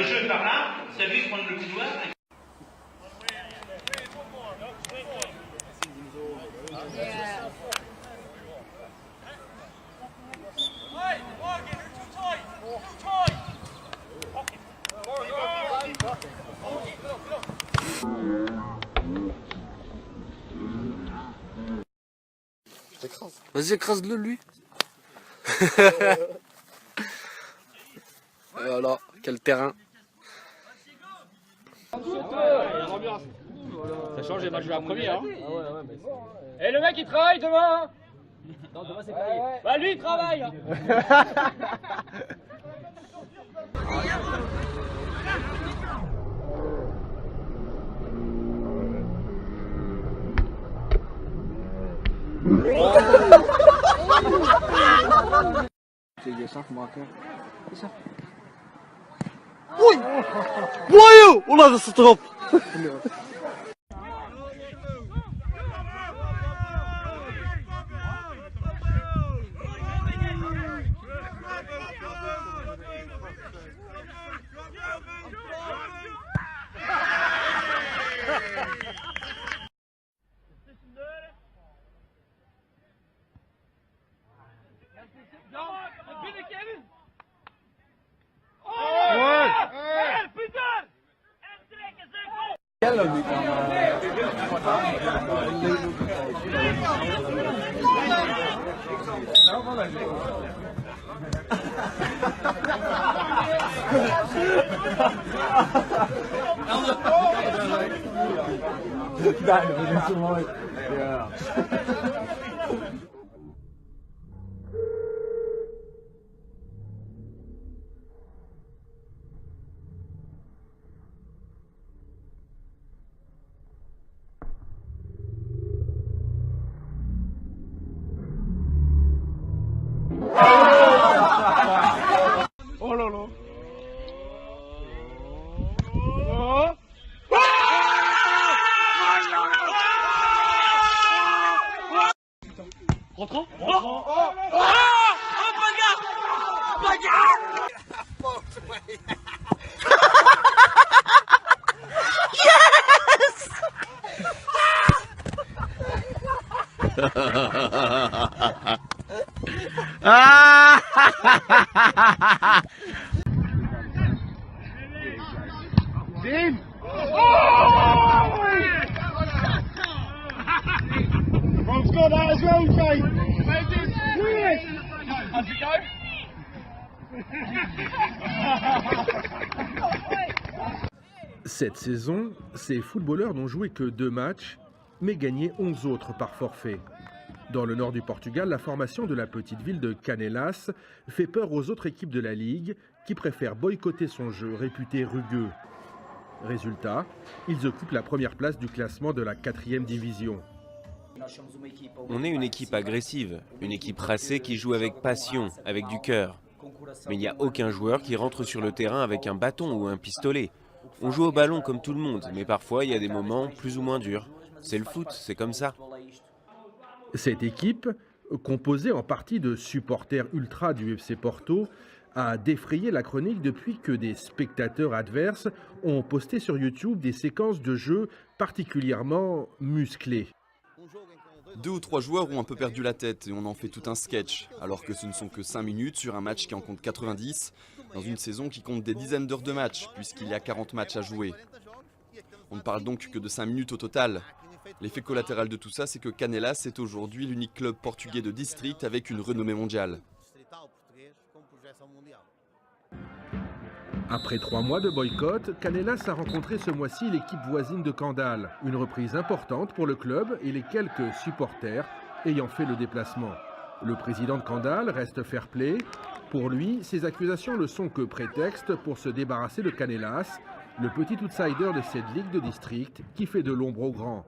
jeu par là, ça vise prendre le couloir. Vas-y, écrase-le, lui. Voilà, quel terrain. Ça change, j'ai mal joué en premier. Hein. Et le mec il travaille demain. Non, demain c'est férié. Bah lui il travaille. Oei! Mooi! Ola, dat staat erop! Oh là là. Rentrant. Team! Ron's got that as well, Jay. How's it go? Cette saison, ces footballeurs n'ont joué que 2 matchs, mais gagné 11 autres par forfait. Dans le nord du Portugal, la formation de la petite ville de Canelas fait peur aux autres équipes de la Ligue qui préfèrent boycotter son jeu réputé rugueux. Résultat, ils occupent la première place du classement de la 4e division. On est une équipe agressive, une équipe racée qui joue avec passion, avec du cœur. Mais il n'y a aucun joueur qui rentre sur le terrain avec un bâton ou un pistolet. On joue au ballon comme tout le monde, mais parfois il y a des moments plus ou moins durs. C'est le foot, c'est comme ça. Cette équipe, composée en partie de supporters ultras du FC Porto, a défrayé la chronique depuis que des spectateurs adverses ont posté sur YouTube des séquences de jeu particulièrement musclées. 2 ou 3 joueurs ont un peu perdu la tête et on en fait tout un sketch, alors que ce ne sont que 5 minutes sur un match qui en compte 90, dans une saison qui compte des dizaines d'heures de match, puisqu'il y a 40 matchs à jouer. On ne parle donc que de 5 minutes au total. L'effet collatéral de tout ça, c'est que Canelas est aujourd'hui l'unique club portugais de district avec une renommée mondiale. Après 3 mois de boycott, Canelas a rencontré ce mois-ci l'équipe voisine de Candale. Une reprise importante pour le club et les quelques supporters ayant fait le déplacement. Le président de Candale reste fair-play. Pour lui, ces accusations ne sont que prétexte pour se débarrasser de Canelas, le petit outsider de cette ligue de district qui fait de l'ombre aux grands.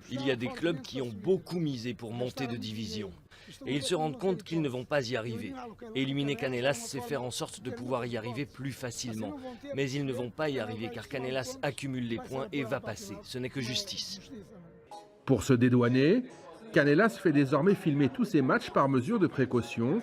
Il y a des clubs qui ont beaucoup misé pour monter de division. Et ils se rendent compte qu'ils ne vont pas y arriver. Éliminer Canelas, c'est faire en sorte de pouvoir y arriver plus facilement. Mais ils ne vont pas y arriver car Canelas accumule les points et va passer. Ce n'est que justice. Pour se dédouaner, Canelas fait désormais filmer tous ses matchs par mesure de précaution